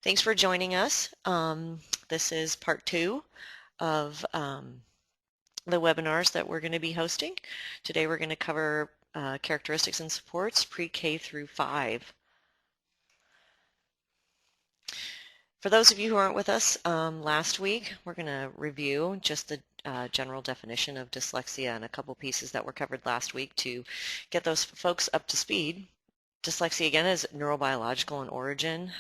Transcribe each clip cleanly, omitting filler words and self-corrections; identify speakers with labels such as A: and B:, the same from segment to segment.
A: Thanks for joining us. This is part 2 of the webinars that we're going to be hosting. Today we're going to cover characteristics and supports pre-K through 5. For those of you who aren't with us last week, we're going to review just the general definition of dyslexia and a couple pieces that were covered last week to get those folks up to speed. Dyslexia, again, is neurobiological in origin,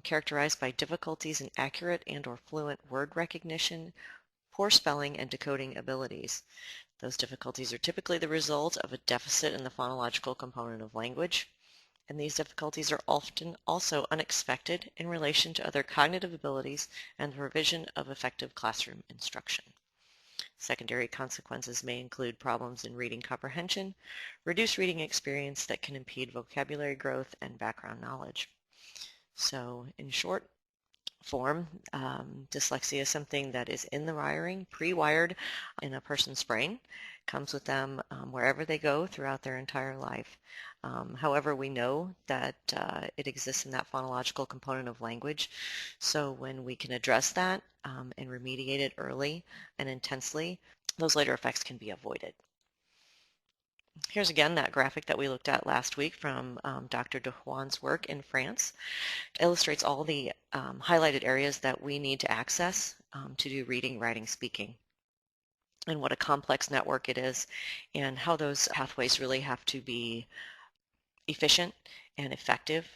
A: characterized by difficulties in accurate and/or fluent word recognition, poor spelling, and decoding abilities. Those difficulties are typically the result of a deficit in the phonological component of language, and these difficulties are often also unexpected in relation to other cognitive abilities and the provision of effective classroom instruction. Secondary consequences may include problems in reading comprehension, reduced reading experience that can impede vocabulary growth and background knowledge. So in short form, dyslexia is something that is in the wiring, pre-wired in a person's brain, comes with them wherever they go throughout their entire life. However, we know that it exists in that phonological component of language, so when we can address that and remediate it early and intensely, those later effects can be avoided. Here's again that graphic that we looked at last week from Dr. De Juan's work in France. It illustrates all the highlighted areas that we need to access to do reading, writing, speaking, and what a complex network it is, and how those pathways really have to be efficient and effective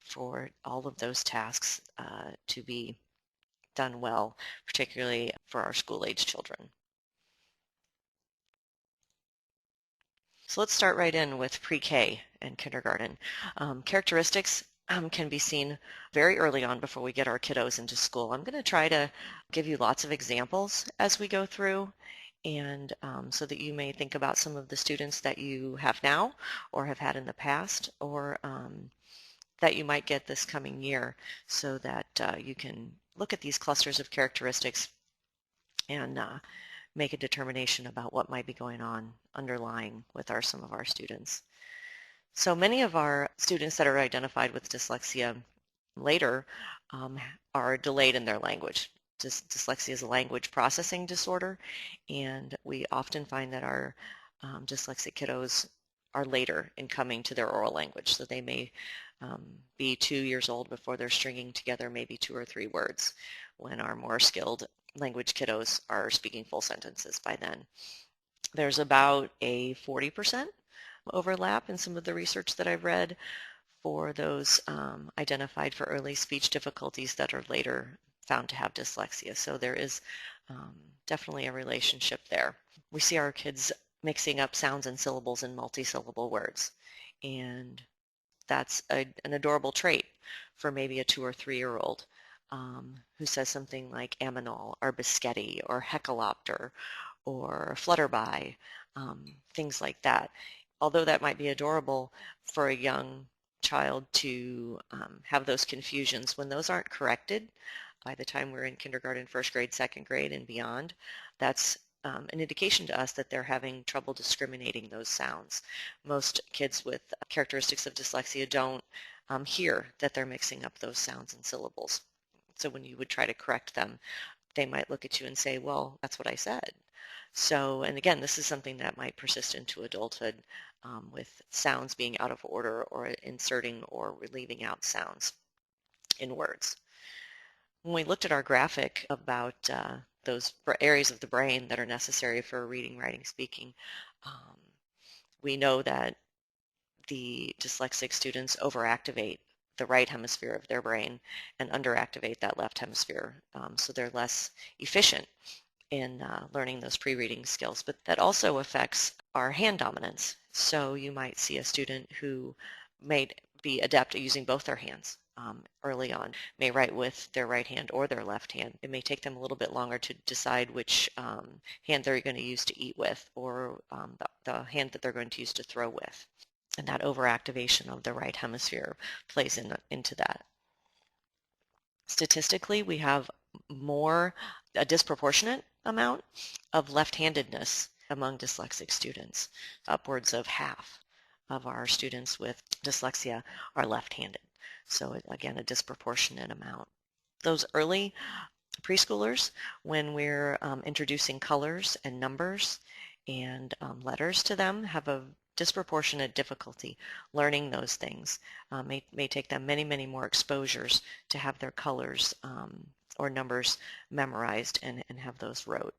A: for all of those tasks to be done well, particularly for our school-age children. So let's start right in with pre-K and kindergarten. Characteristics can be seen very early on before we get our kiddos into school. I'm going to try to give you lots of examples as we go through, and so that you may think about some of the students that you have now or have had in the past, or that you might get this coming year, so that you can look at these clusters of characteristics and make a determination about what might be going on underlying with some of our students. So many of our students that are identified with dyslexia later are delayed in their language. Dyslexia is a language processing disorder, and we often find that our dyslexic kiddos are later in coming to their oral language. So they may be 2 years old before they're stringing together maybe 2 or 3 words, when our more skilled language kiddos are speaking full sentences by then. There's about a 40% overlap in some of the research that I've read for those identified for early speech difficulties that are later found to have dyslexia. So there is definitely a relationship there. We see our kids mixing up sounds and syllables in multi-syllable words, and that's an adorable trait for maybe a 2 or 3-year-old who says something like aminol or biscotti or hecalopter or flutterby, things like that. Although that might be adorable for a young child to have those confusions, when those aren't corrected by the time we're in kindergarten, first grade, second grade, and beyond, that's an indication to us that they're having trouble discriminating those sounds. Most kids with characteristics of dyslexia don't hear that they're mixing up those sounds and syllables. So when you would try to correct them, they might look at you and say, well, that's what I said. So, and again, this is something that might persist into adulthood with sounds being out of order or inserting or leaving out sounds in words. When we looked at our graphic about those areas of the brain that are necessary for reading, writing, speaking, we know that the dyslexic students overactivate the right hemisphere of their brain and underactivate that left hemisphere, so they're less efficient in learning those pre-reading skills. But that also affects our hand dominance. So you might see a student who may be adept at using both their hands early on, may write with their right hand or their left hand. It may take them a little bit longer to decide which hand they're going to use to eat with, or the hand that they're going to use to throw with. And that overactivation of the right hemisphere plays into that. Statistically, we have a disproportionate amount of left-handedness among dyslexic students. Upwards of half of our students with dyslexia are left-handed. So again, a disproportionate amount. Those early preschoolers, when we're introducing colors and numbers and letters to them, have a disproportionate difficulty learning those things. May take them many, many more exposures to have their colors or numbers memorized and have those rote.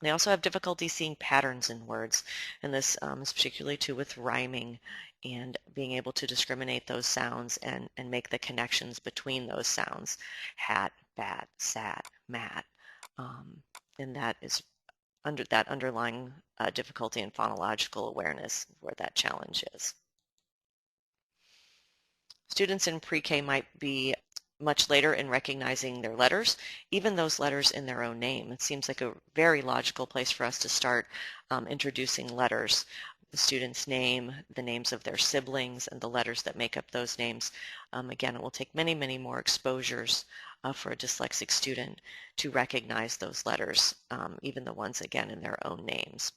A: They also have difficulty seeing patterns in words, and this is particularly true with rhyming and being able to discriminate those sounds and make the connections between those sounds. Hat, bat, sat, mat. And that is under that underlying difficulty in phonological awareness where that challenge is. Students in pre-K might be much later in recognizing their letters, even those letters in their own name. It seems like a very logical place for us to start introducing letters. The student's name, the names of their siblings, and the letters that make up those names. Again, it will take many, many more exposures for a dyslexic student to recognize those letters, even the ones, again, in their own names.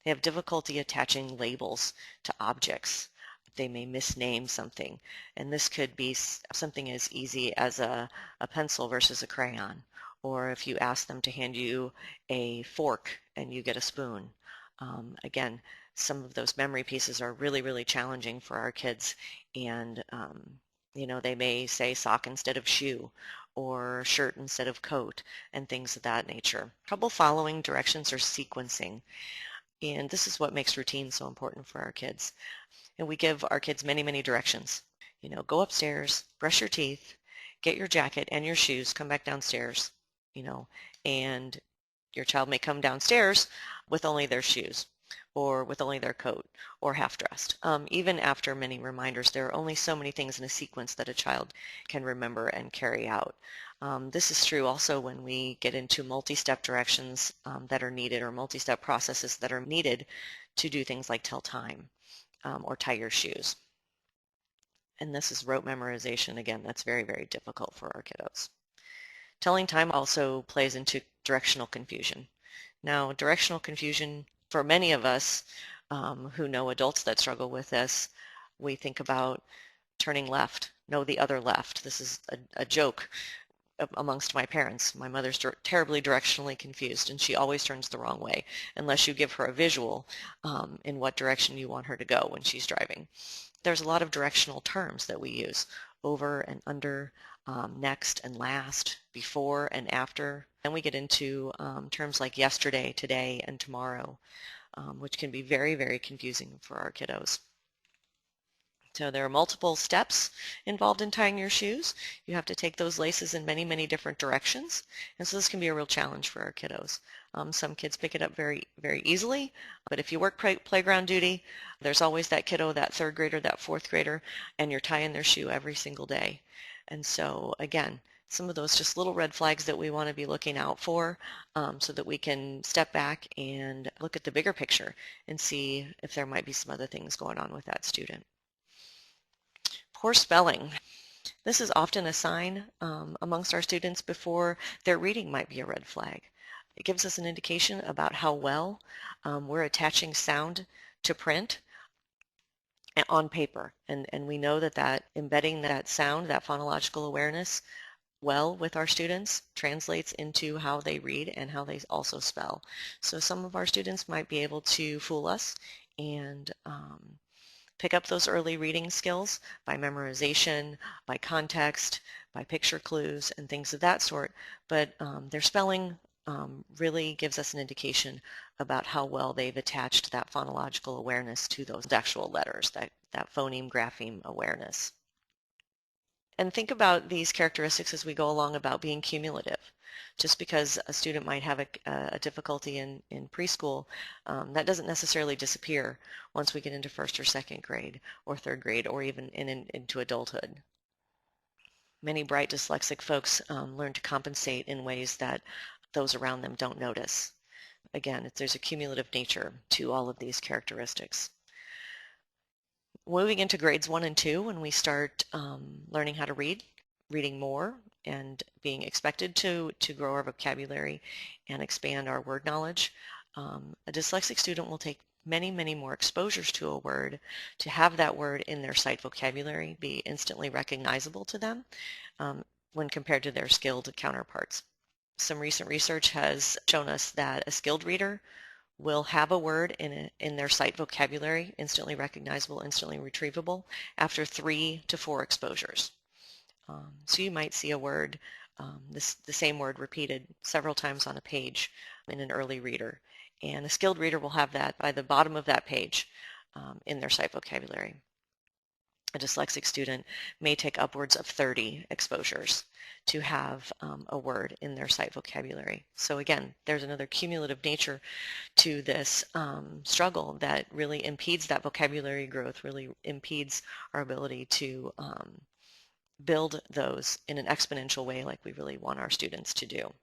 A: They have difficulty attaching labels to objects. They may misname something, and this could be something as easy as a pencil versus a crayon, or if you ask them to hand you a fork and you get a spoon. Again, some of those memory pieces are really, really challenging for our kids, and they may say sock instead of shoe, or shirt instead of coat, and things of that nature. Trouble following directions or sequencing, and this is what makes routine so important for our kids. And we give our kids many, many directions. Go upstairs, brush your teeth, get your jacket and your shoes, come back downstairs, and your child may come downstairs with only their shoes or with only their coat or half-dressed. Even after many reminders, there are only so many things in a sequence that a child can remember and carry out. This is true also when we get into multi-step directions that are needed, or multi-step processes that are needed to do things like tell time. Or tie your shoes. And this is rote memorization. Again, that's very, very difficult for our kiddos. Telling time also plays into directional confusion. Now, directional confusion, for many of us who know adults that struggle with this, we think about turning left, no, the other left. This is a joke amongst my parents. My mother's terribly directionally confused, and she always turns the wrong way unless you give her a visual in what direction you want her to go when she's driving. There's a lot of directional terms that we use: over and under, next and last, before and after. Then we get into terms like yesterday, today, and tomorrow, which can be very, very confusing for our kiddos. So there are multiple steps involved in tying your shoes. You have to take those laces in many, many different directions. And so this can be a real challenge for our kiddos. Some kids pick it up very, very easily. But if you work playground duty, there's always that kiddo, that third grader, that fourth grader, and you're tying their shoe every single day. And so again, some of those just little red flags that we want to be looking out for so that we can step back and look at the bigger picture and see if there might be some other things going on with that student. Poor spelling. This is often a sign amongst our students before their reading might be a red flag. It gives us an indication about how well we're attaching sound to print on paper. And we know that embedding that sound, that phonological awareness well with our students translates into how they read and how they also spell. So some of our students might be able to fool us and pick up those early reading skills by memorization, by context, by picture clues, and things of that sort. But their spelling really gives us an indication about how well they've attached that phonological awareness to those actual letters, that phoneme grapheme awareness. And think about these characteristics as we go along about being cumulative. Just because a student might have a difficulty in preschool, that doesn't necessarily disappear once we get into first or second grade or third grade or even into adulthood. Many bright dyslexic folks learn to compensate in ways that those around them don't notice. Again, there's a cumulative nature to all of these characteristics. Moving into grades 1 and 2, when we start learning how to read, reading more, and being expected to grow our vocabulary and expand our word knowledge, a dyslexic student will take many, many more exposures to a word to have that word in their sight vocabulary be instantly recognizable to them when compared to their skilled counterparts. Some recent research has shown us that a skilled reader will have a word in their sight vocabulary, instantly recognizable, instantly retrievable, after 3 to 4 exposures. So you might see a word, the same word repeated several times on a page in an early reader. And a skilled reader will have that by the bottom of that page in their sight vocabulary. A dyslexic student may take upwards of 30 exposures to have a word in their sight vocabulary. So again, there's another cumulative nature to this struggle that really impedes that vocabulary growth, really impedes our ability to build those in an exponential way like we really want our students to do.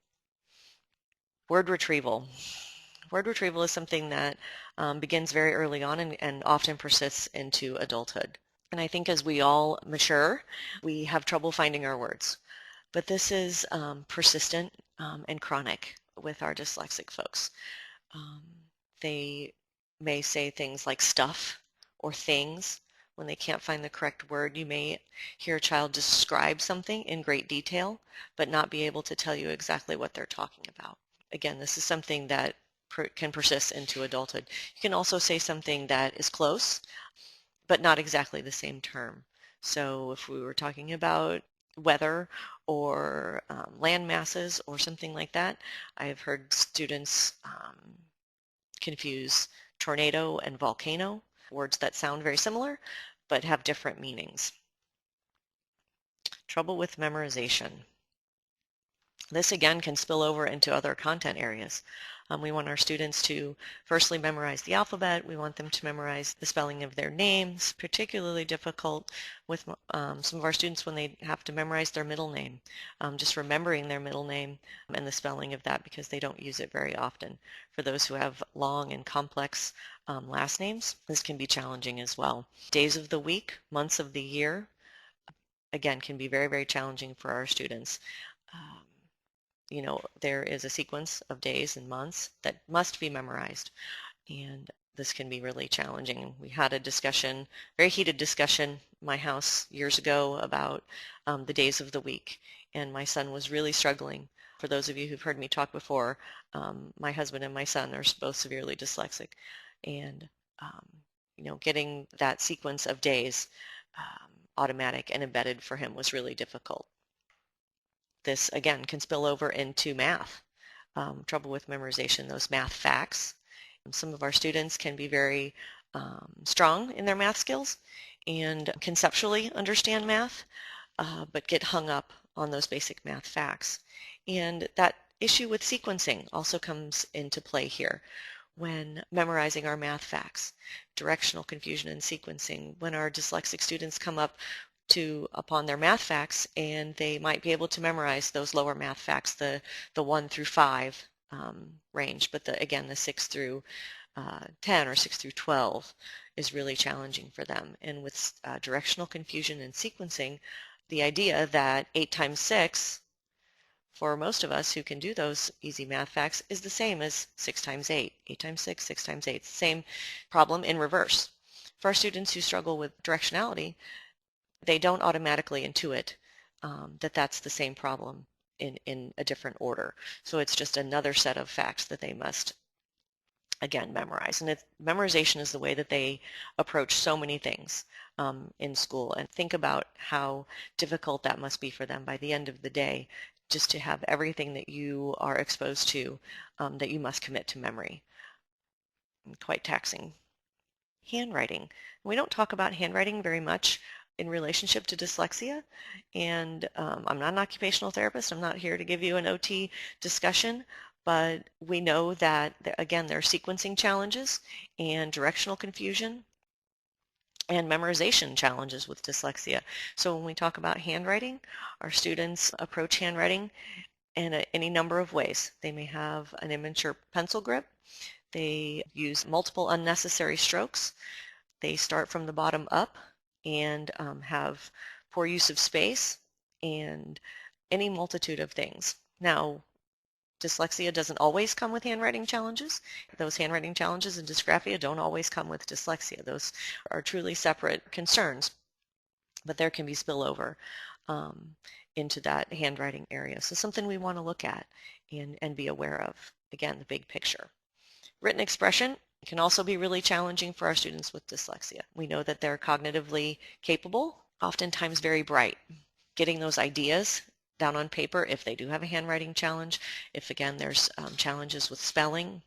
A: Word retrieval. Word retrieval is something that begins very early on and often persists into adulthood. And I think as we all mature, we have trouble finding our words. But this is persistent and chronic with our dyslexic folks. They may say things like stuff or things when they can't find the correct word. You may hear a child describe something in great detail, but not be able to tell you exactly what they're talking about. Again, this is something that can persist into adulthood. You can also say something that is close, but not exactly the same term. So if we were talking about weather or land masses or something like that, I've heard students confuse tornado and volcano, words that sound very similar but have different meanings. Trouble with memorization. This again can spill over into other content areas. We want our students to firstly memorize the alphabet. We want them to memorize the spelling of their names, particularly difficult with some of our students when they have to memorize their middle name, just remembering their middle name and the spelling of that because they don't use it very often. For those who have long and complex last names, this can be challenging as well. Days of the week, months of the year, again, can be very, very challenging for our students. You know, there is a sequence of days and months that must be memorized, and this can be really challenging. We had a discussion, very heated discussion in my house years ago about the days of the week, and my son was really struggling. For those of you who've heard me talk before, my husband and my son are both severely dyslexic, and you know, getting that sequence of days automatic and embedded for him was really difficult. This, again, can spill over into math, trouble with memorization, those math facts. Some of our students can be very strong in their math skills and conceptually understand math, but get hung up on those basic math facts. And that issue with sequencing also comes into play here when memorizing our math facts. Directional confusion and sequencing. When our dyslexic students come up upon their math facts, and they might be able to memorize those lower math facts, the 1 through 5 range, but again, the 6 through 10 or 6 through 12 is really challenging for them. And with directional confusion and sequencing, the idea that 8 times 6, for most of us who can do those easy math facts, is the same as 6 times 8, 8 times 6, 6 times 8, same problem in reverse. For our students who struggle with directionality, they don't automatically intuit that that's the same problem in a different order. So it's just another set of facts that they must, again, memorize. And memorization is the way that they approach so many things in school. And think about how difficult that must be for them by the end of the day, just to have everything that you are exposed to that you must commit to memory. Quite taxing. Handwriting. We don't talk about handwriting very much in relationship to dyslexia, and I'm not an occupational therapist. I'm not here to give you an OT discussion, but we know that, again, there are sequencing challenges and directional confusion and memorization challenges with dyslexia. So when we talk about handwriting, our students approach handwriting in any number of ways. They may have an immature pencil grip. They use multiple unnecessary strokes. They start from the bottom up and have poor use of space and any multitude of things. Now, Dyslexia doesn't always come with handwriting challenges. Those handwriting challenges and dysgraphia don't always come with dyslexia. Those are truly separate concerns, but there can be spillover into that handwriting area. So something we want to look at and be aware of. Again, the big picture. Written expression can also be really challenging for our students with dyslexia. We know that they're cognitively capable, oftentimes very bright. Getting those ideas down on paper if they do have a handwriting challenge, if again there's challenges with spelling,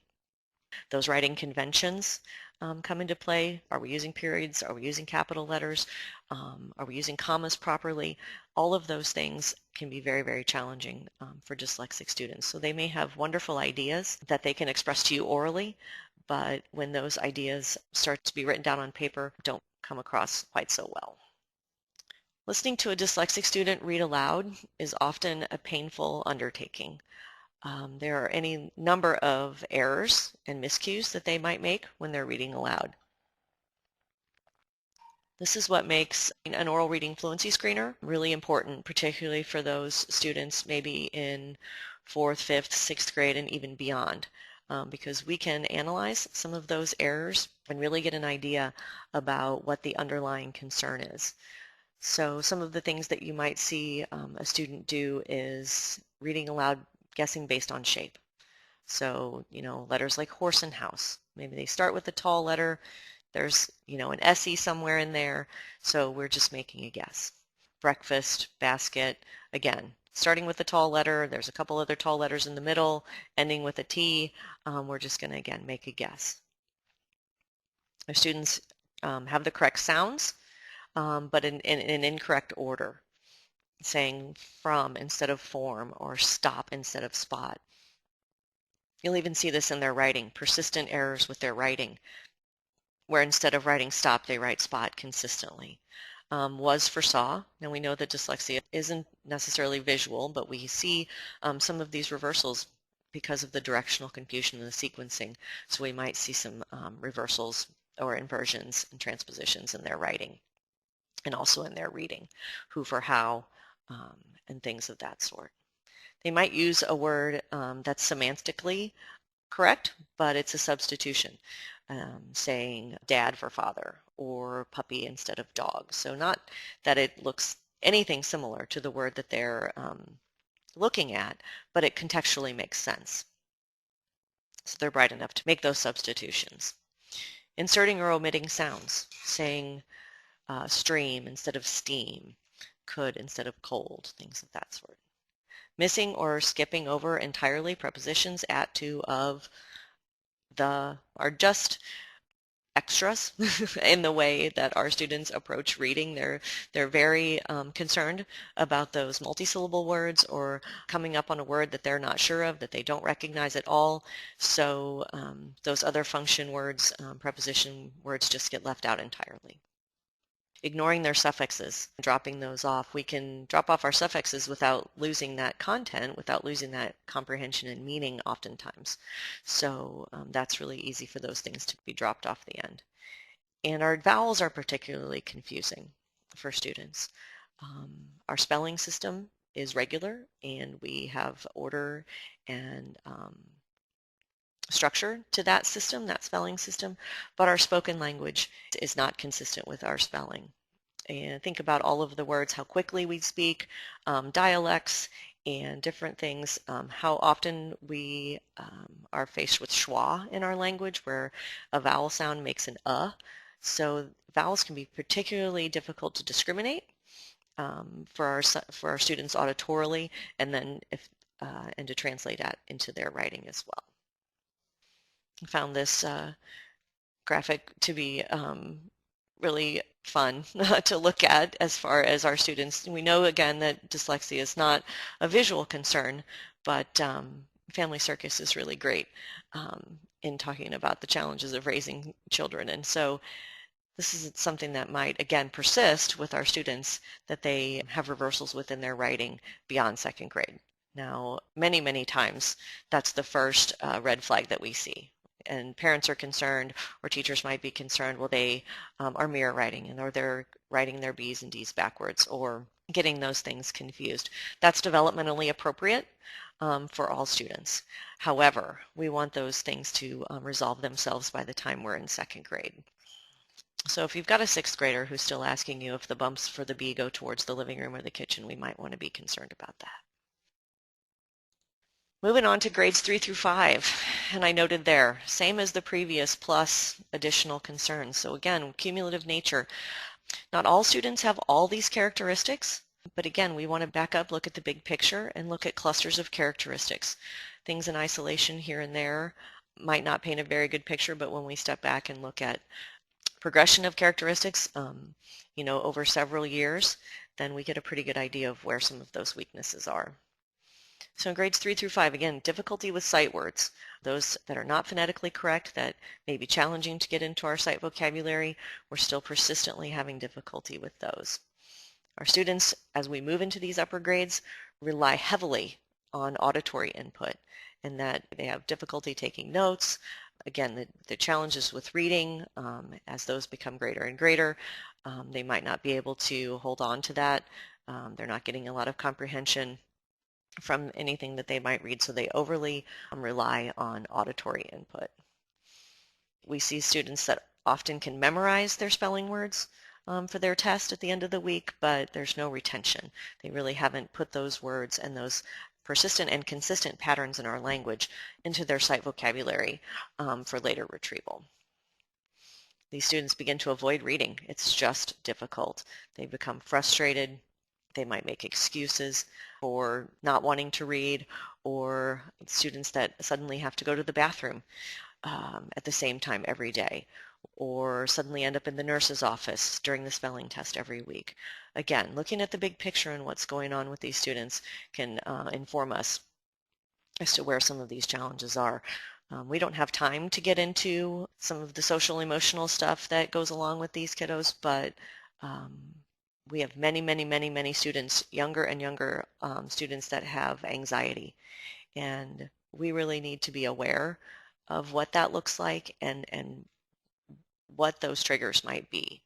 A: those writing conventions come into play. Are we using periods? Are we using capital letters? Are we using commas properly? All of those things can be very, very challenging for dyslexic students. So they may have wonderful ideas that they can express to you orally, but when those ideas start to be written down on paper, don't come across quite so well. Listening to a dyslexic student read aloud is often a painful undertaking. There are any number of errors and miscues that they might make when they're reading aloud. This is what makes an oral reading fluency screener really important, particularly for those students maybe in 4th, 5th, 6th grade and even beyond, because we can analyze some of those errors and really get an idea about what the underlying concern is. So some of the things that you might see a student do is reading aloud, guessing based on shape. So, letters like horse and house. Maybe they start with a tall letter. There's, an SE somewhere in there. So we're just making a guess. Breakfast, basket, again, starting with a tall letter. There's a couple other tall letters in the middle, ending with a T. We're just going to, again, make a guess. Our students have the correct sounds, but in an incorrect order, saying from instead of form or stop instead of spot. You'll even see this in their writing, persistent errors with their writing, where instead of writing stop, they write spot consistently. Was for saw. Now we know that dyslexia isn't necessarily visual, but we see some of these reversals because of the directional confusion and the sequencing. So we might see some reversals or inversions and transpositions in their writing and also in their reading, who for how, and things of that sort. They might use a word that's semantically correct, but it's a substitution, saying dad for father or puppy instead of dog. So not that it looks anything similar to the word that they're looking at, but it contextually makes sense. So they're bright enough to make those substitutions. Inserting or omitting sounds, saying stream instead of steam, could instead of cold, things of that sort. Missing or skipping over entirely prepositions at, to, of, the, are just extras in the way that our students approach reading. They're very concerned about those multisyllable words or coming up on a word that they're not sure of, that they don't recognize at all. So those other function words, preposition words just get left out entirely. Ignoring their suffixes, dropping those off. We can drop off our suffixes without losing that content, without losing that comprehension and meaning oftentimes. So that's really easy for those things to be dropped off the end. And our vowels are particularly confusing for students. Our spelling system is regular and we have order and structure to that system, that spelling system, but our spoken language is not consistent with our spelling. And think about all of the words, how quickly we speak, dialects, and different things, how often we are faced with schwa in our language, where a vowel sound makes an So vowels can be particularly difficult to discriminate for our students auditorily, and then and to translate that into their writing as well. I found this graphic to be really fun to look at as far as our students. We know again that dyslexia is not a visual concern, but Family Circus is really great in talking about the challenges of raising children. And so this is something that might again persist with our students, that they have reversals within their writing beyond 2nd grade. Now, many, many times that's the first red flag that we see. And parents are concerned, or teachers might be concerned, well, they are mirror writing, or they're writing their B's and D's backwards, or getting those things confused. That's developmentally appropriate for all students. However, we want those things to resolve themselves by the time we're in second grade. So if you've got a sixth grader who's still asking you if the bumps for the B go towards the living room or the kitchen, we might want to be concerned about that. Moving on to grades 3 through 5, and I noted there, same as the previous plus additional concerns. So again, cumulative nature. Not all students have all these characteristics, but again, we want to back up, look at the big picture, and look at clusters of characteristics. Things in isolation here and there might not paint a very good picture, but when we step back and look at progression of characteristics, over several years, then we get a pretty good idea of where some of those weaknesses are. So in grades 3 through 5, again, difficulty with sight words. Those that are not phonetically correct, that may be challenging to get into our sight vocabulary, we're still persistently having difficulty with those. Our students, as we move into these upper grades, rely heavily on auditory input, and that they have difficulty taking notes. Again, the challenges with reading, as those become greater and greater, they might not be able to hold on to that. They're not getting a lot of comprehension from anything that they might read, so they overly rely on auditory input. We see students that often can memorize their spelling words for their test at the end of the week, but there's no retention. They really haven't put those words and those persistent and consistent patterns in our language into their sight vocabulary for later retrieval. These students begin to avoid reading. It's just difficult. They become frustrated. They might make excuses for not wanting to read, or students that suddenly have to go to the bathroom at the same time every day, or suddenly end up in the nurse's office during the spelling test every week. Again, looking at the big picture and what's going on with these students can inform us as to where some of these challenges are. We don't have time to get into some of the social emotional stuff that goes along with these kiddos, but we have many students, younger and younger students, that have anxiety, and we really need to be aware of what that looks like and what those triggers might be.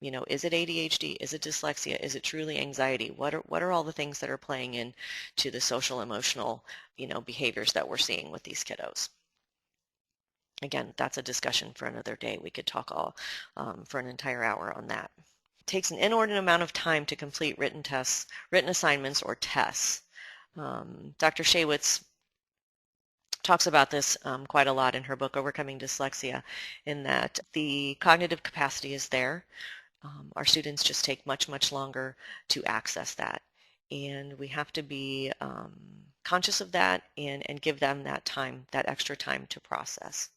A: Is it ADHD? Is it dyslexia? Is it truly anxiety? What are all the things that are playing into the social emotional, behaviors that we're seeing with these kiddos? Again, that's a discussion for another day. We could talk all for an entire hour on that. It takes an inordinate amount of time to complete written tests, written assignments, or tests. Dr. Shaywitz talks about this quite a lot in her book, Overcoming Dyslexia, in that the cognitive capacity is there. Our students just take much longer to access that. And we have to be conscious of that and give them that time, that extra time to process.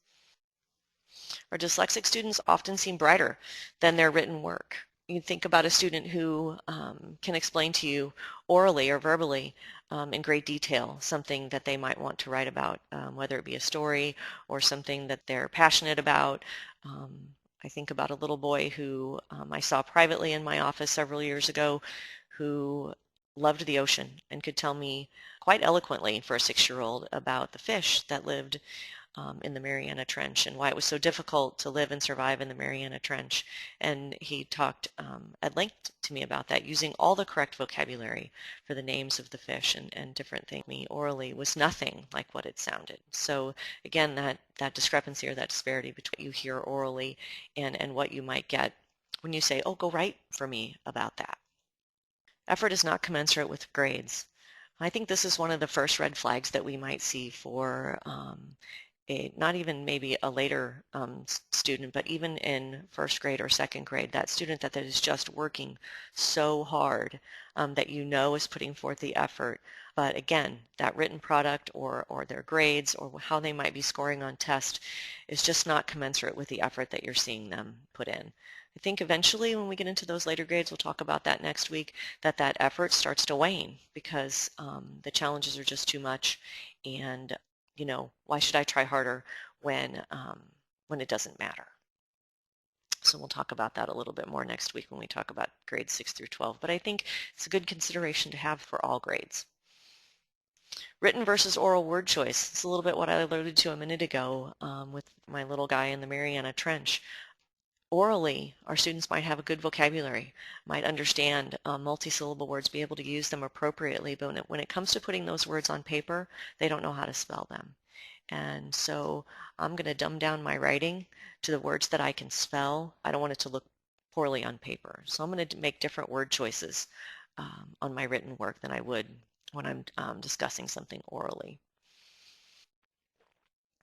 A: Our dyslexic students often seem brighter than their written work. You think about a student who can explain to you orally or verbally in great detail something that they might want to write about, whether it be a story or something that they're passionate about. I think about a little boy who I saw privately in my office several years ago who loved the ocean and could tell me quite eloquently for a 6-year-old about the fish that lived in the Mariana Trench and why it was so difficult to live and survive in the Mariana Trench. And he talked at length to me about that, using all the correct vocabulary for the names of the fish and different things. Me orally was nothing like what it sounded. So again, that discrepancy or that disparity between what you hear orally and what you might get when you say, oh, go write for me about that. Effort is not commensurate with grades. I think this is one of the first red flags that we might see for not even maybe a later student, but even in first grade or second grade, that student that is just working so hard that is putting forth the effort. But again, that written product or their grades or how they might be scoring on test is just not commensurate with the effort that you're seeing them put in. I think eventually when we get into those later grades, we'll talk about that next week, that effort starts to wane because the challenges are just too much, and why should I try harder when it doesn't matter? So we'll talk about that a little bit more next week when we talk about grades 6 through 12. But I think it's a good consideration to have for all grades. Written versus oral word choice. It's a little bit what I alluded to a minute ago with my little guy in the Mariana Trench. Orally, our students might have a good vocabulary, might understand multi-syllable words, be able to use them appropriately, but when it comes to putting those words on paper, they don't know how to spell them. And so I'm going to dumb down my writing to the words that I can spell. I don't want it to look poorly on paper. So I'm going to make different word choices on my written work than I would when I'm discussing something orally.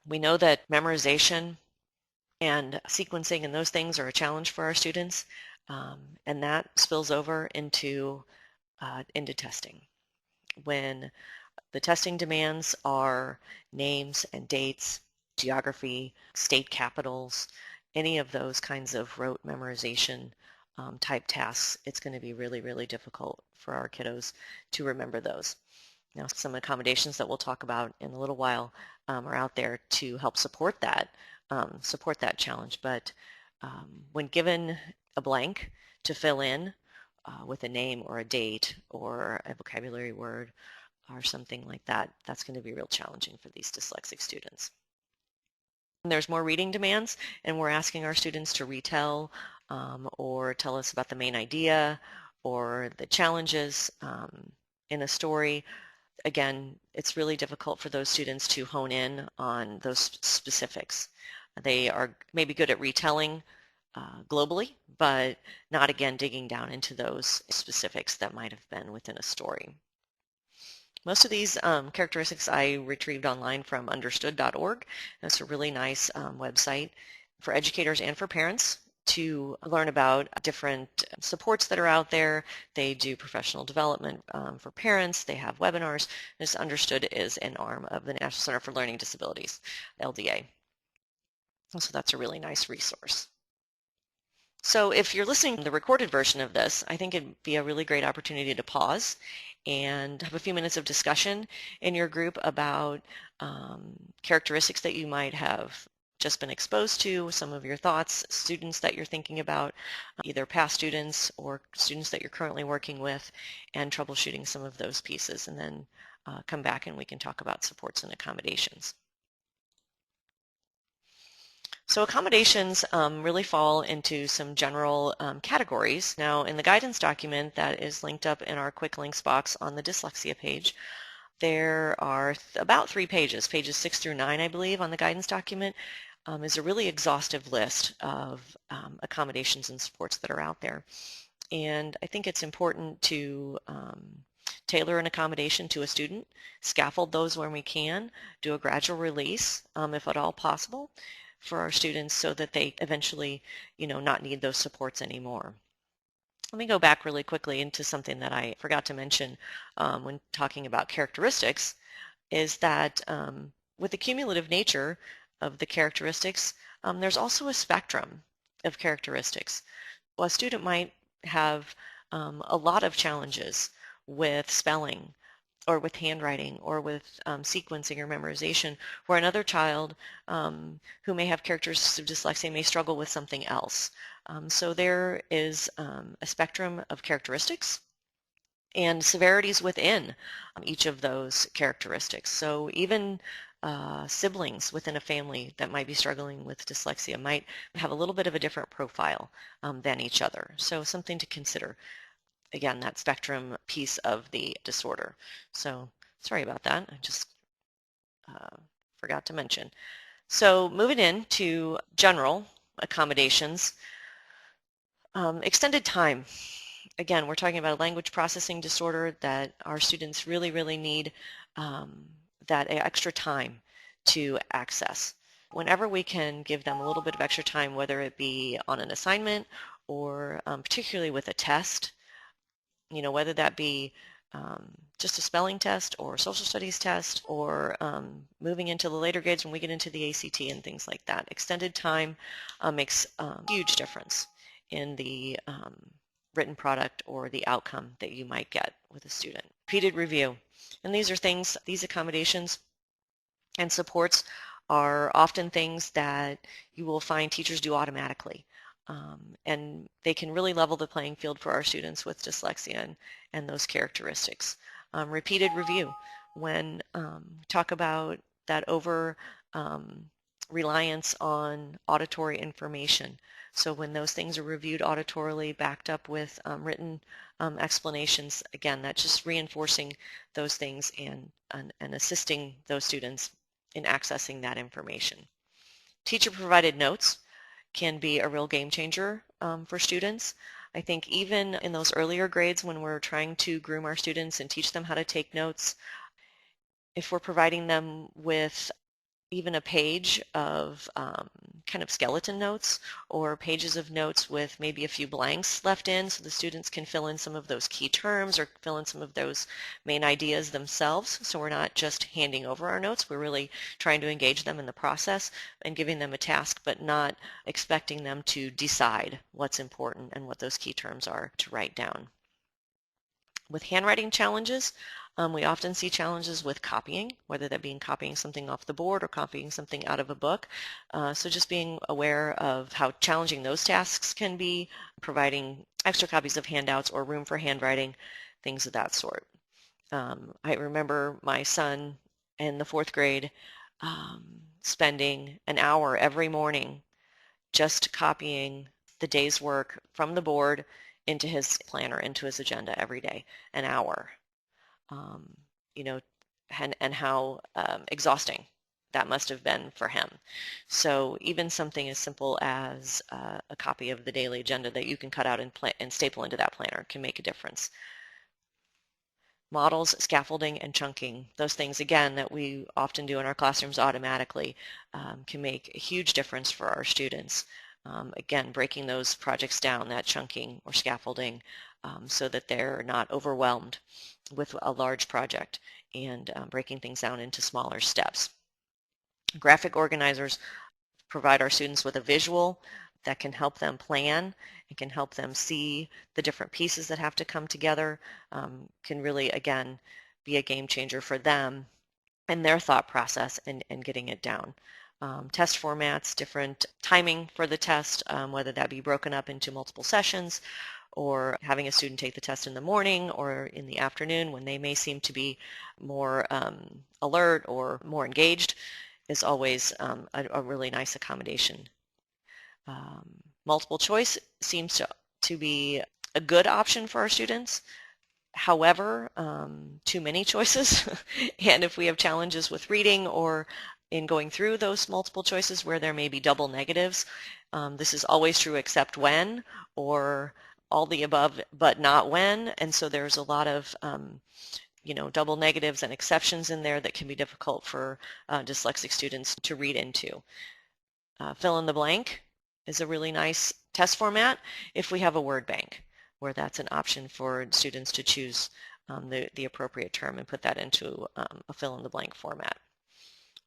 A: We know that memorization and sequencing and those things are a challenge for our students, and that spills over into testing. When the testing demands are names and dates, geography, state capitals, any of those kinds of rote memorization type tasks, it's going to be really, really difficult for our kiddos to remember those. Now, some accommodations that we'll talk about in a little while are out there to help support that challenge. But when given a blank to fill in with a name or a date or a vocabulary word or something like that, that's going to be real challenging for these dyslexic students. There's more reading demands, and we're asking our students to retell or tell us about the main idea or the challenges in a story. Again, it's really difficult for those students to hone in on those specifics. They are maybe good at retelling globally, but not, again, digging down into those specifics that might have been within a story. Most of these characteristics I retrieved online from understood.org. That's a really nice website for educators and for parents to learn about different supports that are out there. They do professional development for parents. They have webinars. This Understood is an arm of the National Center for Learning Disabilities, LDA. So that's a really nice resource. So if you're listening to the recorded version of this, I think it'd be a really great opportunity to pause and have a few minutes of discussion in your group about characteristics that you might have just been exposed to, some of your thoughts, students that you're thinking about, either past students or students that you're currently working with, and troubleshooting some of those pieces, and then come back and we can talk about supports and accommodations. So accommodations really fall into some general categories. Now, in the guidance document that is linked up in our quick links box on the dyslexia page, there are about 3 pages, pages 6 through 9, I believe, on the guidance document, is a really exhaustive list of accommodations and supports that are out there. And I think it's important to tailor an accommodation to a student, scaffold those when we can, do a gradual release if at all possible for our students so that they eventually, not need those supports anymore. Let me go back really quickly into something that I forgot to mention when talking about characteristics, is that with the cumulative nature of the characteristics, there's also a spectrum of characteristics. Well, a student might have a lot of challenges with spelling or with handwriting or with sequencing or memorization, where another child who may have characteristics of dyslexia may struggle with something else. So there is a spectrum of characteristics and severities within each of those characteristics. So even siblings within a family that might be struggling with dyslexia might have a little bit of a different profile than each other. So something to consider. Again, that spectrum piece of the disorder. So sorry about that. I just forgot to mention. So moving into general accommodations, extended time. Again, we're talking about a language processing disorder that our students really, really need that extra time to access. Whenever we can give them a little bit of extra time, whether it be on an assignment or particularly with a test, whether that be just a spelling test or a social studies test or moving into the later grades when we get into the ACT and things like that. Extended time makes a huge difference in the written product or the outcome that you might get with a student. Repeated review. And these are things, these accommodations and supports are often things that you will find teachers do automatically. And they can really level the playing field for our students with dyslexia and those characteristics. Repeated review. When talk about that over reliance on auditory information, So when those things are reviewed auditorily, backed up with written explanations, again, that's just reinforcing those things and assisting those students in accessing that information. Teacher-provided notes can be a real game changer for students. I think even in those earlier grades when we're trying to groom our students and teach them how to take notes, if we're providing them with even a page of kind of skeleton notes or pages of notes with maybe a few blanks left in so the students can fill in some of those key terms or fill in some of those main ideas themselves. So we're not just handing over our notes, we're really trying to engage them in the process and giving them a task, but not expecting them to decide what's important and what those key terms are to write down. With handwriting challenges, we often see challenges with copying, whether that being copying something off the board or copying something out of a book. So just being aware of how challenging those tasks can be, providing extra copies of handouts or room for handwriting, things of that sort. I remember my son in the 4th grade spending an hour every morning just copying the day's work from the board into his planner, into his agenda every day, an hour. You know, and how exhausting that must have been for him. So even something as simple as a copy of the daily agenda that you can cut out and staple into that planner can make a difference. Models, scaffolding, and chunking, those things, again, that we often do in our classrooms automatically, can make a huge difference for our students. Again, breaking those projects down, that chunking or scaffolding, so that they're not overwhelmed with a large project, and breaking things down into smaller steps. Graphic organizers provide our students with a visual that can help them plan and can help them see the different pieces that have to come together, can really, again, be a game changer for them and their thought process and getting it down. Test formats, different timing for the test, whether that be broken up into multiple sessions or having a student take the test in the morning or in the afternoon when they may seem to be more alert or more engaged, is always a really nice accommodation. Multiple choice seems to be a good option for our students. However, too many choices, and if we have challenges with reading or in going through those multiple choices where there may be double negatives, this is always true except when, or all the above but not when, and so there's a lot of double negatives and exceptions in there that can be difficult for dyslexic students to read into. Fill in the blank is a really nice test format if we have a word bank, where that's an option for students to choose the appropriate term and put that into a fill-in-the-blank format.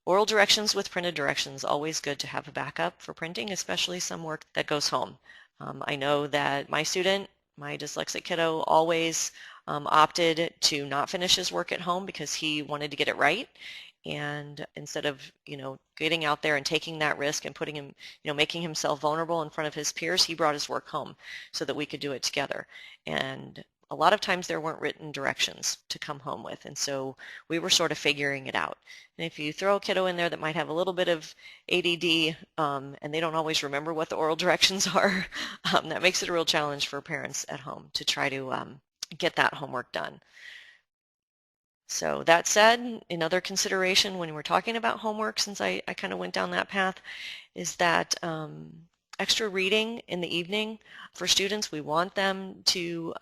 A: Oral directions with printed directions, always good to have a backup for printing, especially some work that goes home. I know that my student, my dyslexic kiddo, always opted to not finish his work at home because he wanted to get it right. And instead of, getting out there and taking that risk and putting him, making himself vulnerable in front of his peers, he brought his work home so that we could do it together. And a lot of times there weren't written directions to come home with, and so we were sort of figuring it out. And if you throw a kiddo in there that might have a little bit of ADD and they don't always remember what the oral directions are, that makes it a real challenge for parents at home to try to get that homework done. So that said, another consideration when we're talking about homework, since I kind of went down that path, is that extra reading in the evening for students, we want them to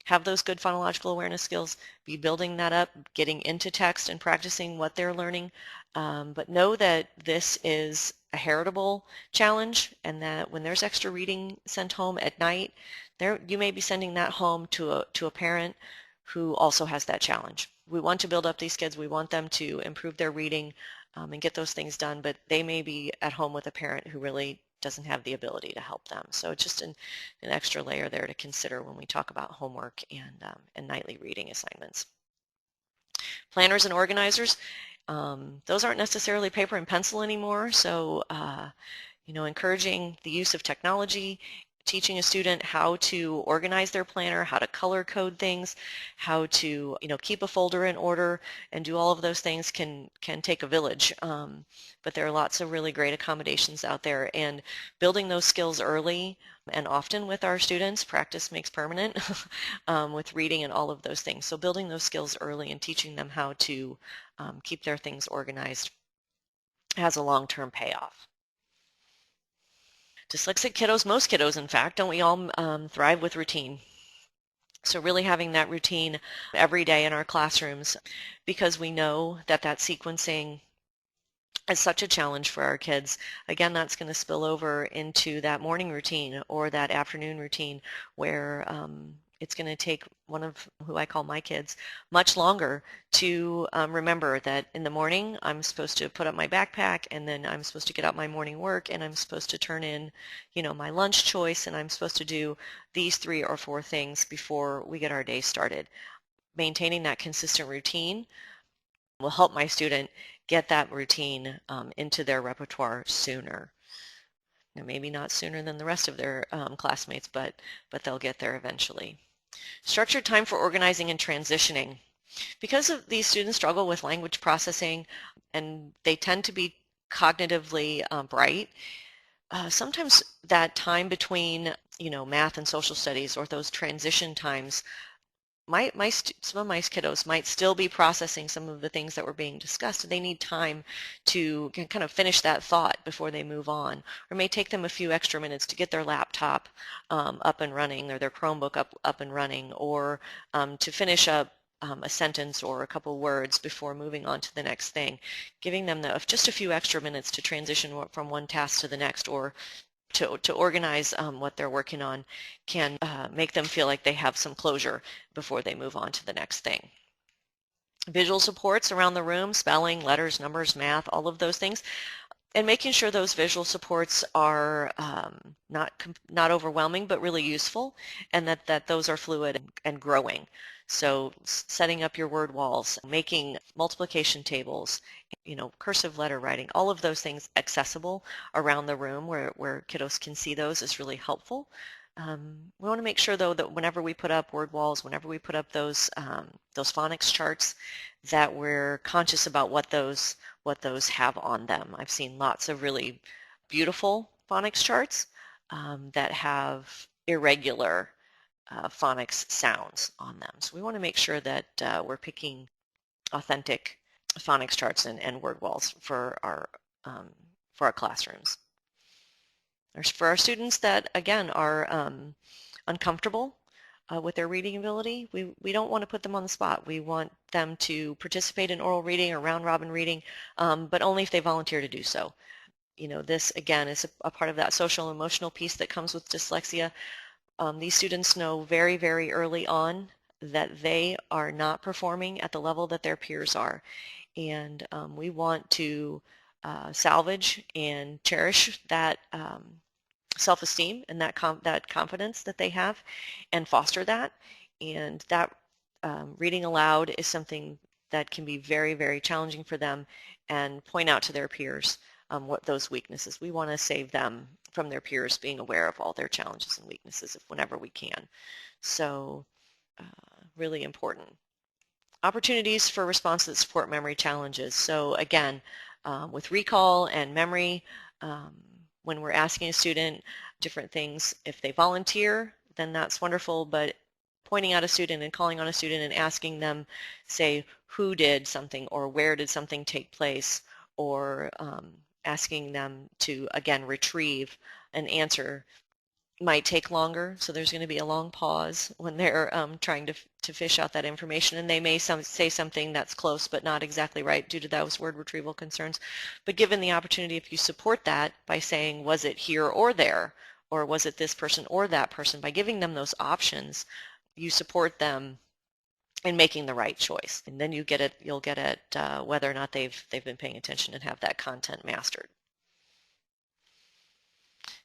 A: have those good phonological awareness skills, be building that up, getting into text and practicing what they're learning, but know that this is a heritable challenge, and that when there's extra reading sent home at night, you may be sending that home to a parent who also has that challenge. We want to build up these kids, we want them to improve their reading and get those things done, but they may be at home with a parent who really doesn't have the ability to help them. So just an extra layer there to consider when we talk about homework and nightly reading assignments. Planners and organizers, those aren't necessarily paper and pencil anymore, so encouraging the use of technology teaching a student how to organize their planner, how to color code things, how to keep a folder in order, and do all of those things can take a village. But there are lots of really great accommodations out there, and building those skills early and often with our students, practice makes permanent, with reading and all of those things. So building those skills early and teaching them how to keep their things organized has a long-term payoff. Dyslexic kiddos, most kiddos in fact, don't we all thrive with routine? So really having that routine every day in our classrooms, because we know that sequencing is such a challenge for our kids. Again, that's going to spill over into that morning routine or that afternoon routine where it's going to take one of who I call my kids much longer to remember that in the morning I'm supposed to put up my backpack, and then I'm supposed to get out my morning work, and I'm supposed to turn in my lunch choice, and I'm supposed to do these 3 or 4 things before we get our day started. Maintaining that consistent routine will help my student get that routine into their repertoire sooner. Maybe not sooner than the rest of their classmates, but they'll get there eventually. Structured time for organizing and transitioning. Because these students struggle with language processing and they tend to be cognitively bright, sometimes that time between math and social studies, or those transition times, some of my kiddos might still be processing some of the things that were being discussed. They need time to kind of finish that thought before they move on, or it may take them a few extra minutes to get their laptop up and running, or their Chromebook up and running, or to finish up a sentence or a couple words before moving on to the next thing. Giving them just a few extra minutes to transition from one task to the next, or to organize what they're working on, can make them feel like they have some closure before they move on to the next thing. Visual supports around the room, spelling, letters, numbers, math, all of those things, and making sure those visual supports are not overwhelming but really useful, and that those are fluid and growing. So setting up your word walls, making multiplication tables, cursive letter writing, all of those things accessible around the room where kiddos can see those is really helpful. We want to make sure, though, that whenever we put up word walls, whenever we put up those phonics charts, that we're conscious about what those have on them. I've seen lots of really beautiful phonics charts that have irregular phonics sounds on them. So we want to make sure that we're picking authentic phonics charts and word walls for our classrooms. For our students that, again, are uncomfortable with their reading ability, we don't want to put them on the spot. We want them to participate in oral reading or round-robin reading, but only if they volunteer to do so. This, again, is a part of that social and emotional piece that comes with dyslexia. These students know very, very early on that they are not performing at the level that their peers are. And we want to salvage and cherish that self-esteem and that confidence that they have, and foster that. And that reading aloud is something that can be very, very challenging for them, and point out to their peers what those weaknesses. We want to save them from their peers being aware of all their challenges and weaknesses whenever we can. So really important. Opportunities for response that support memory challenges. So again, with recall and memory, when we're asking a student different things, if they volunteer, then that's wonderful, but pointing out a student and calling on a student and asking them, say, who did something or where did something take place, or asking them to, again, retrieve an answer might take longer. So there's going to be a long pause when they're trying to fish out that information, and they may say something that's close but not exactly right due to those word retrieval concerns. But given the opportunity, if you support that by saying, was it here or there, or was it this person or that person, by giving them those options, you support them in making the right choice, and then you'll get at whether or not they've been paying attention and have that content mastered.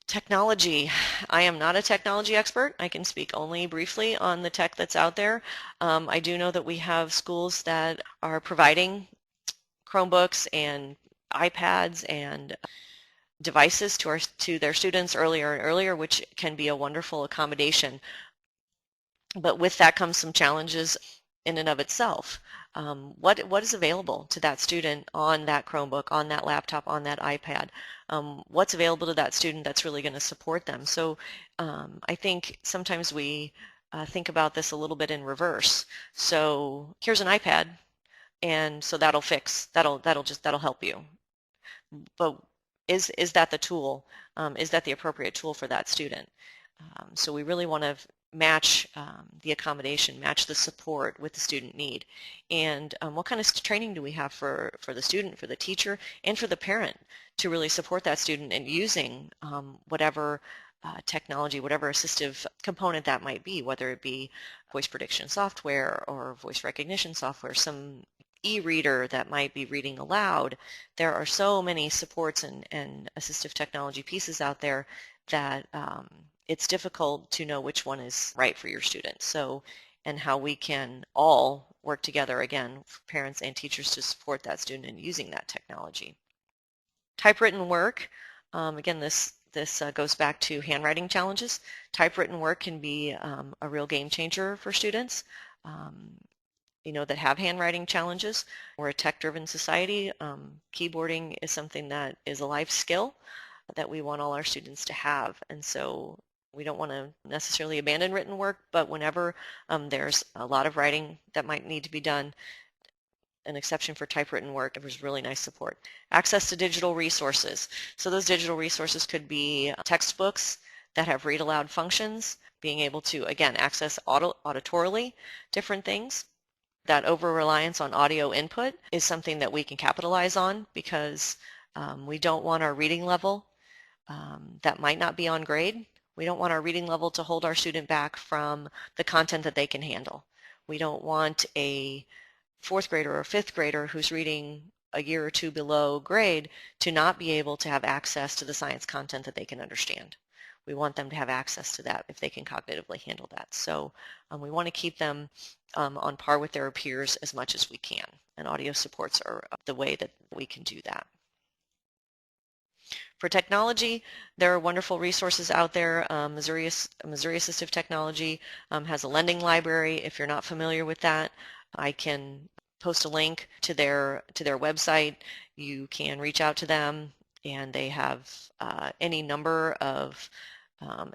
A: Technology. I am not a technology expert. I can speak only briefly on the tech that's out there. I do know that we have schools that are providing Chromebooks and iPads and devices to their students earlier and earlier, which can be a wonderful accommodation. But with that comes some challenges in and of itself. What is available to that student on that Chromebook, on that laptop, on that iPad? What's available to that student that's really going to support them? So I think sometimes we think about this a little bit in reverse. So here's an iPad, and so that'll help you. But is that the tool? Is that the appropriate tool for that student? So we really want to match the accommodation, match the support with the student need. And what kind of training do we have for the student, for the teacher, and for the parent to really support that student in using whatever technology, whatever assistive component that might be, whether it be voice prediction software or voice recognition software, some e-reader that might be reading aloud. There are so many supports and assistive technology pieces out there that it's difficult to know which one is right for your student. So, and how we can all work together, again, for parents and teachers to support that student in using that technology. Typewritten work, again, this goes back to handwriting challenges. Typewritten work can be a real game changer for students. That have handwriting challenges. We're a tech-driven society. Keyboarding is something that is a life skill that we want all our students to have. And so we don't want to necessarily abandon written work, but whenever there's a lot of writing that might need to be done, an exception for typewritten work, there's really nice support. Access to digital resources. So those digital resources could be textbooks that have read aloud functions, being able to, again, access auditorily different things. That over-reliance on audio input is something that we can capitalize on because we don't want our reading level that might not be on grade. We don't want our reading level to hold our student back from the content that they can handle. We don't want a fourth grader or fifth grader who's reading a year or two below grade to not be able to have access to the science content that they can understand. We want them to have access to that if they can cognitively handle that. So we want to keep them on par with their peers as much as we can. And audio supports are the way that we can do that. For technology, there are wonderful resources out there. Missouri Assistive Technology has a lending library. If you're not familiar with that, I can post a link to their website. You can reach out to them, and they have any number of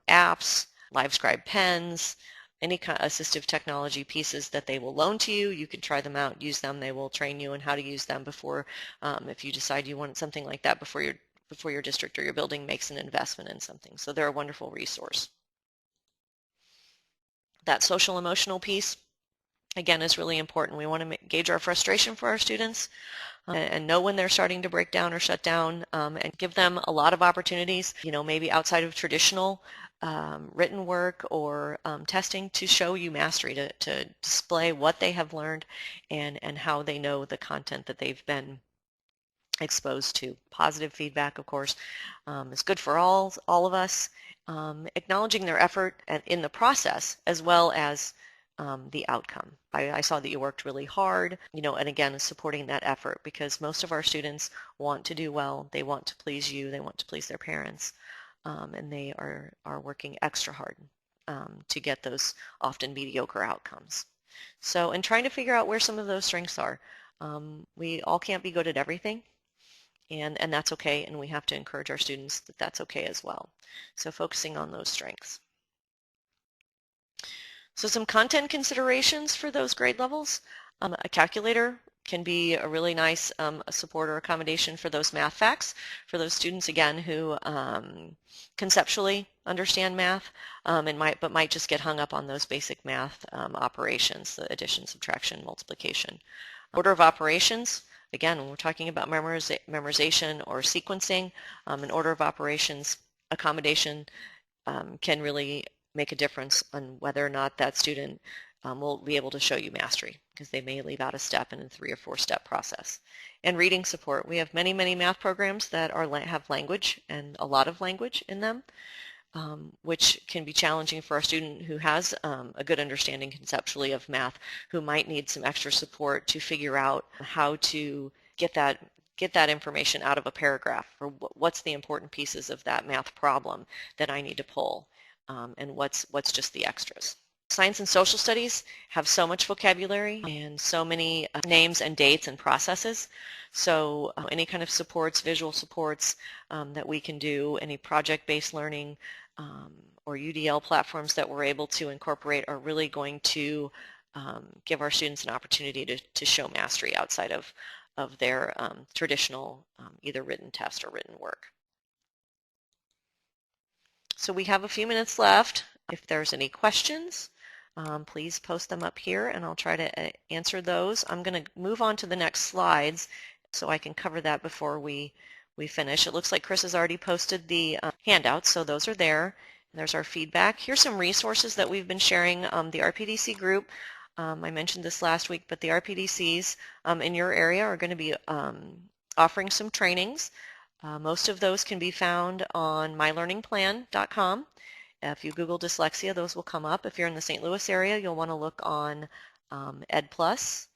A: apps, LiveScribe pens, any kind of assistive technology pieces that they will loan to you. You can try them out, use them. They will train you on how to use them before, if you decide you want something like that before your district or your building makes an investment in something. So they're a wonderful resource. That social emotional piece, again, is really important. We want to gauge our frustration for our students and know when they're starting to break down or shut down, and give them a lot of opportunities, maybe outside of traditional written work or testing, to show you mastery, to display what they have learned and how they know the content that they've been exposed to. Positive feedback, of course, is good for all of us. Acknowledging their effort in the process as well as the outcome. I saw that you worked really hard, and again, supporting that effort, because most of our students want to do well. They want to please you. They want to please their parents, and they are working extra hard to get those often mediocre outcomes. So, and trying to figure out where some of those strengths are. We all can't be good at everything. And that's okay, and we have to encourage our students that that's okay as well. So focusing on those strengths. So some content considerations for those grade levels. A calculator can be a really nice support or accommodation for those math facts, for those students, again, who conceptually understand math but might just get hung up on those basic math operations, the addition, subtraction, multiplication. Order of operations. Again, when we're talking about memorization or sequencing, an order of operations accommodation can really make a difference on whether or not that student will be able to show you mastery, because they may leave out a step in a 3 or 4 step process. And reading support. We have many, many math programs that have language, and a lot of language in them, which can be challenging for a student who has a good understanding conceptually of math, who might need some extra support to figure out how to get get that information out of a paragraph, or what's the important pieces of that math problem that I need to pull, and what's just the extras. Science and social studies have so much vocabulary and so many names and dates and processes. So any kind of supports, visual supports that we can do, any project-based learning or UDL platforms that we're able to incorporate are really going to give our students an opportunity to show mastery outside of their traditional either written test or written work. So we have a few minutes left. If there's any questions, please post them up here and I'll try to answer those. I'm going to move on to the next slides so I can cover that before we finish. It looks like Chris has already posted the handouts, so those are there. And there's our feedback. Here's some resources that we've been sharing. The RPDC group, I mentioned this last week, but the RPDCs in your area are going to be offering some trainings. Most of those can be found on mylearningplan.com. If you Google dyslexia, those will come up. If you're in the St. Louis area, you'll want to look on EdPlus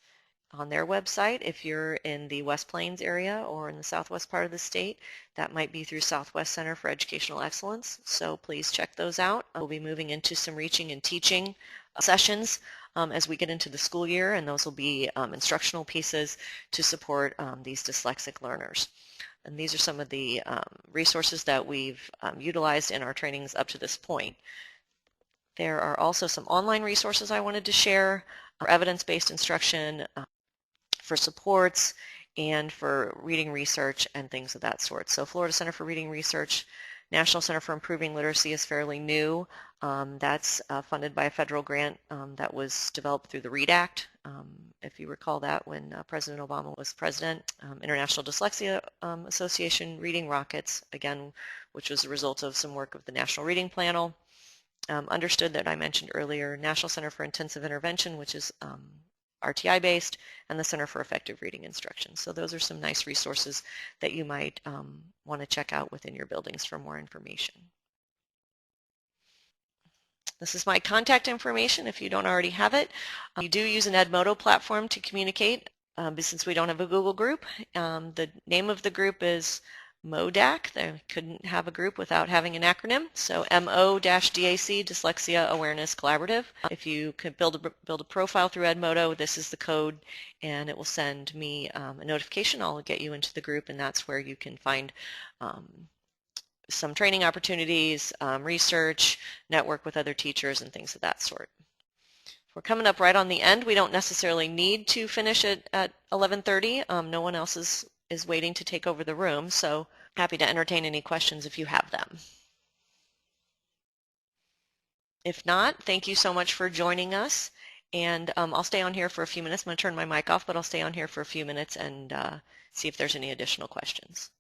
A: on their website. If you're in the West Plains area or in the southwest part of the state, that might be through Southwest Center for Educational Excellence. So please check those out. We'll be moving into some reaching and teaching sessions as we get into the school year, and those will be instructional pieces to support these dyslexic learners. And these are some of the resources that we've utilized in our trainings up to this point. There are also some online resources I wanted to share for evidence-based instruction, for supports, and for reading research and things of that sort. So Florida Center for Reading Research, National Center for Improving Literacy is fairly new. That's funded by a federal grant that was developed through the READ Act. If you recall that when President Obama was president. International Dyslexia Association, Reading Rockets, again, which was a result of some work of the National Reading Panel. Understood that I mentioned earlier, National Center for Intensive Intervention, which is RTI based, and the Center for Effective Reading Instruction. So those are some nice resources that you might want to check out within your buildings for more information. This is my contact information if you don't already have it. You do use an Edmodo platform to communicate, but since we don't have a Google group, the name of the group is MODAC. They couldn't have a group without having an acronym. So MO-DAC, Dyslexia Awareness Collaborative. If you could build a profile through Edmodo, this is the code, and it will send me a notification. I'll get you into the group, and that's where you can find some training opportunities, research, network with other teachers, and things of that sort. We're coming up right on the end. We don't necessarily need to finish it at 11:30. No one else is waiting to take over the room, so happy to entertain any questions if you have them. If not, thank you so much for joining us, and I'll stay on here for a few minutes. I'm going to turn my mic off, but I'll stay on here for a few minutes and see if there's any additional questions.